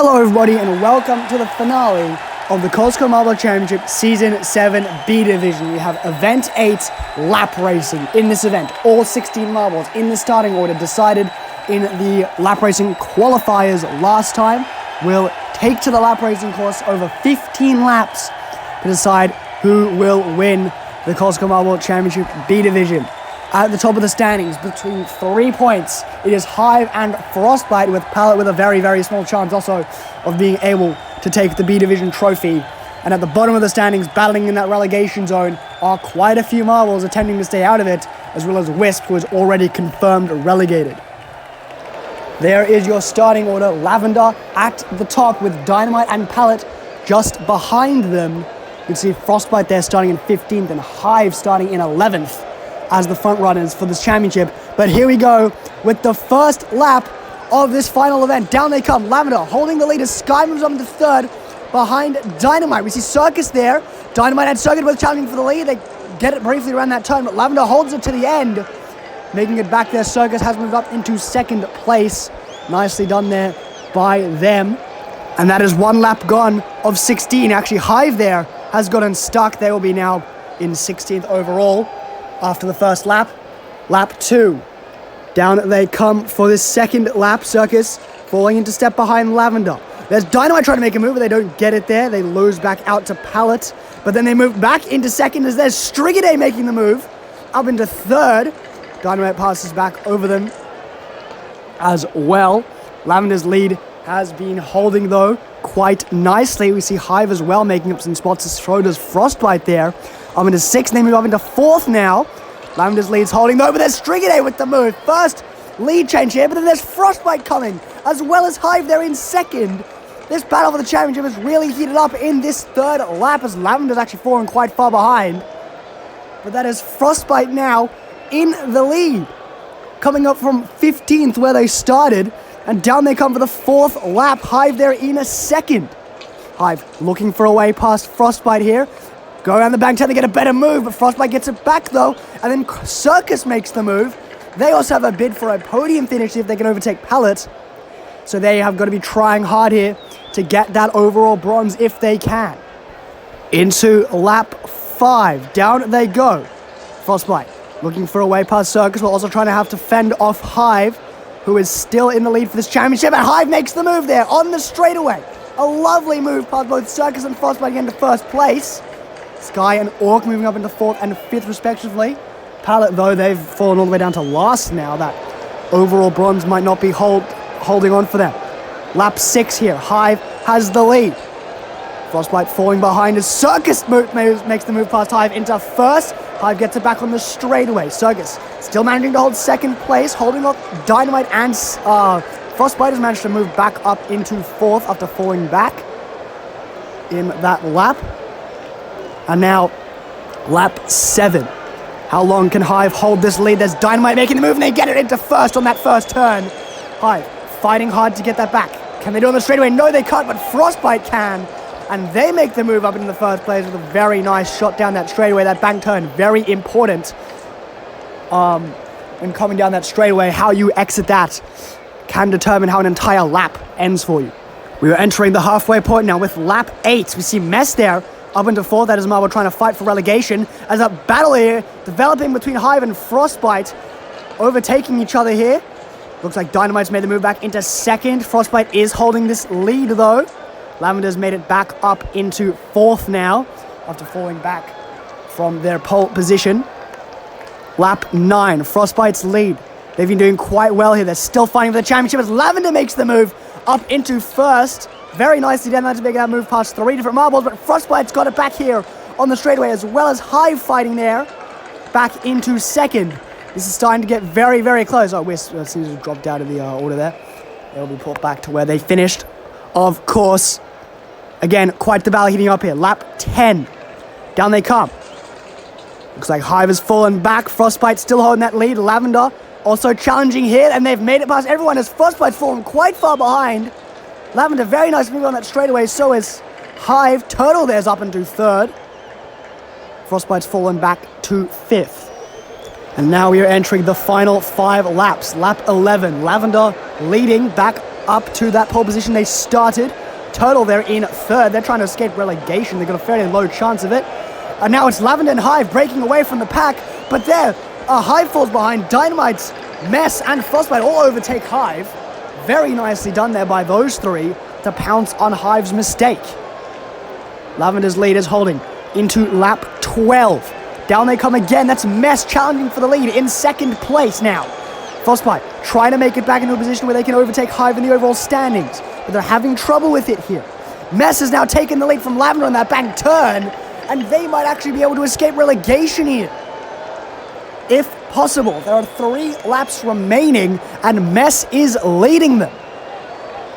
Hello everybody and welcome to the finale of the Kolskor Marble Championship Season 7B Division. We have Event 8 lap racing. In this event, all 16 marbles in the starting order decided in the lap racing qualifiers last time will take to the lap racing course over 15 laps to decide who will win the Kolskor Marble Championship B Division. At the top of the standings, between 3 points, it is Hive and Frostbite, with Pallet with a very, very small chance also of being able to take the B Division trophy. And at the bottom of the standings, battling in that relegation zone, are quite a few marbles attempting to stay out of it, as well as Wisp, who is already confirmed relegated. There is your starting order. Lavender at the top with Dynamite and Pallet just behind them. You can see Frostbite there starting in 15th and Hive starting in 11th. As the front runners for this championship. But here we go with the first lap of this final event. Down they come. Lavender holding the lead as Sky moves up into third behind Dynamite. We see Circus there. Dynamite and Circuit both challenging for the lead. They get it briefly around that turn, but Lavender holds it to the end, making it back there. Circus has moved up into second place. Nicely done there by them. And that is one lap gone of 16. Actually, Hive there has gotten stuck. They will be now in 16th overall. After the first lap, lap 2. Down they come for this second lap. Circus falling into step behind Lavender. There's Dynamite trying to make a move, but they don't get it there. They lose back out to Pallet. But then they move back into second as there's Strigaday making the move. Up into third. Dynamite passes back over them as well. Lavender's lead has been holding, though, quite nicely. We see Hive as well making up some spots, as so does Frostbite there. Up into 6th, they move up into 4th now. Lavender's lead's holding, though, but there's Strigaday with the move. First lead change here, but then there's Frostbite coming, as well as Hive there in second. This battle for the championship has really heated up in this third lap, as Lavender's actually fallen quite far behind. But that is Frostbite now in the lead, coming up from 15th where they started, and down they come for the 4th lap. Hive there in a second. Hive looking for a way past Frostbite here. Go around the bank turn to get a better move, but Frostbite gets it back though, and then Circus makes the move. They also have a bid for a podium finish if they can overtake Pallet. So they have got to be trying hard here to get that overall bronze if they can. Into lap 5, down they go. Frostbite looking for a way past Circus, while also trying to have to fend off Hive, who is still in the lead for this championship, and Hive makes the move there on the straightaway. A lovely move past both Circus and Frostbite getting to first place. Sky and Orc moving up into 4th and 5th respectively. Pallet, though, they've fallen all the way down to last now. That overall bronze might not be holding on for them. Lap 6 here. Hive has the lead. Frostbite falling behind as Circus makes the move past Hive into 1st. Hive gets it back on the straightaway. Circus still managing to hold 2nd place, holding off Dynamite, and Frostbite has managed to move back up into 4th after falling back in that lap. And now, lap 7. How long can Hive hold this lead? There's Dynamite making the move, and they get it into 1st on that first turn. Hive fighting hard to get that back. Can they do it on the straightaway? No, they can't, but Frostbite can. And they make the move up into the 1st place with a very nice shot down that straightaway. That bank turn, very important. When coming down that straightaway, how you exit that can determine how an entire lap ends for you. We are entering the halfway point now with lap 8. We see Mess there. Up into 4th, that is Marble trying to fight for relegation. As a battle here developing between Hive and Frostbite, overtaking each other here. Looks like Dynamite's made the move back into 2nd. Frostbite is holding this lead though. Lavender's made it back up into 4th now, after falling back from their pole position. Lap 9, Frostbite's lead. They've been doing quite well here. They're still fighting for the championship as Lavender makes the move up into 1st. Very nicely done to make that move past 3 different marbles, but Frostbite's got it back here on the straightaway, as well as Hive fighting there, back into 2nd. This is starting to get very, very close. Oh, Wisp seems to have dropped out of the order there. They'll be put back to where they finished, of course. Again, quite the battle heating up here. Lap 10. Down they come. Looks like Hive has fallen back. Frostbite still holding that lead. Lavender also challenging here, and they've made it past everyone as Frostbite's fallen quite far behind. Lavender, very nice move on that straightaway, so is Hive. Turtle there's up into 3rd. Frostbite's fallen back to 5th. And now we are entering the final 5 laps. Lap 11, Lavender leading back up to that pole position they started. Total, they're in third. They're trying to escape relegation. They've got a fairly low chance of it. And now it's Lavender and Hive breaking away from the pack. But there, Hive falls behind. Dynamite, Mess, and Frostbite all overtake Hive. Very nicely done there by those three to pounce on Hive's mistake. Lavender's lead is holding into lap 12. Down they come again. That's Mess challenging for the lead in second place now. Frostbite trying to make it back into a position where they can overtake Hive in the overall standings. But they're having trouble with it here. Mess has now taken the lead from Lavender on that bank turn. And they might actually be able to escape relegation here. If possible. There are 3 laps remaining. And Mess is leading them.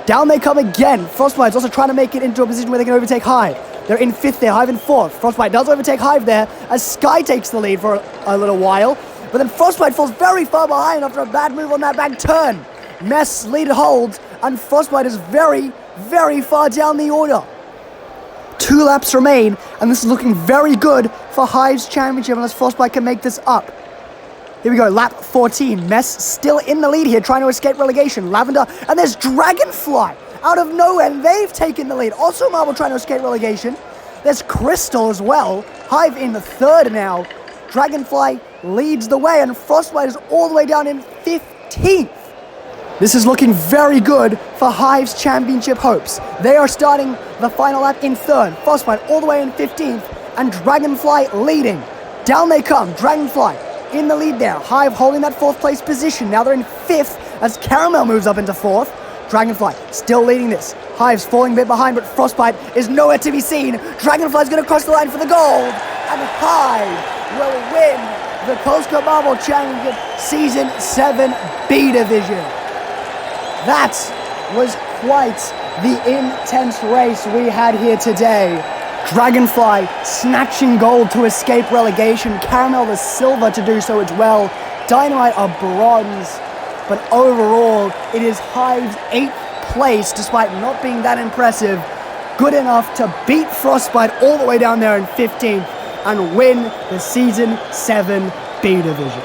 Down they come again. Frostbite's also trying to make it into a position where they can overtake Hive. They're in 5th there, Hive in 4th. Frostbite does overtake Hive there as Sky takes the lead for a little while. But then Frostbite falls very far behind after a bad move on that back turn. Mess lead holds, and Frostbite is very, very far down the order. 2 laps remain, and this is looking very good for Hive's championship unless Frostbite can make this up. Here we go, lap 14. Mess still in the lead here, trying to escape relegation. Lavender, and there's Dragonfly out of nowhere, and they've taken the lead. Also Marble trying to escape relegation. There's Crystal as well. Hive in the 3rd now. Dragonfly leads the way, and Frostbite is all the way down in 15th. This is looking very good for Hive's championship hopes. They are starting the final lap in 3rd. Frostbite all the way in 15th, and Dragonfly leading. Down they come. Dragonfly in the lead there. Hive holding that 4th place position. Now they're in 5th as Caramel moves up into 4th. Dragonfly still leading this. Hive's falling a bit behind, but Frostbite is nowhere to be seen. Dragonfly's going to cross the line for the gold, and Hive will win the Kolskor Marble Championship Season 7 B Division. That was quite the intense race we had here today. Dragonfly snatching gold to escape relegation. Caramel the silver to do so as well. Dynamite a bronze. But overall, it is Hive's 8th place, despite not being that impressive. Good enough to beat Frostbite all the way down there in 15th and win the Season 7 B Division.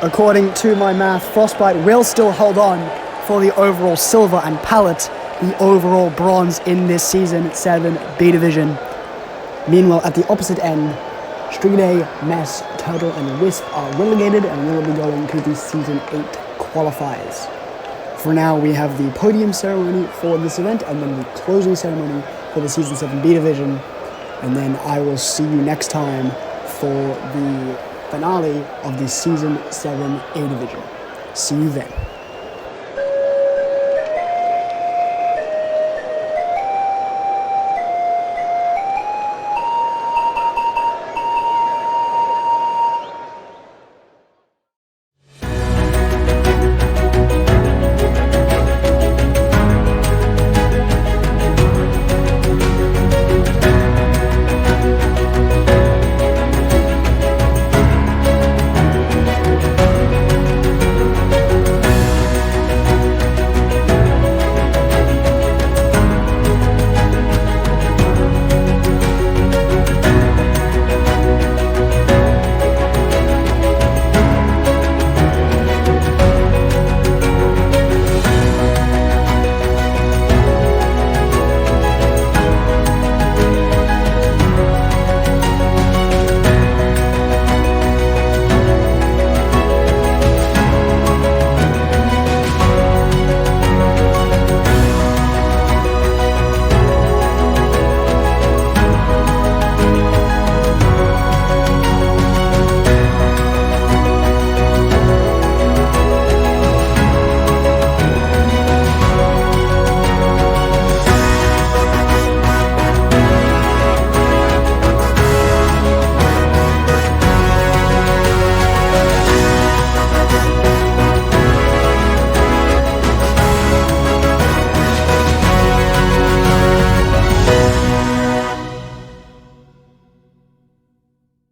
According to my math, Frostbite will still hold on for the overall silver and Pallet the overall bronze in this Season 7 B Division. Meanwhile, at the opposite end, String Day, Mess, Turtle, and Wisp are relegated and will be going to the Season 8 qualifiers. For now, we have the podium ceremony for this event and then the closing ceremony for the Season 7 B Division. And then I will see you next time for the finale of the Season 7 A Division. See you then.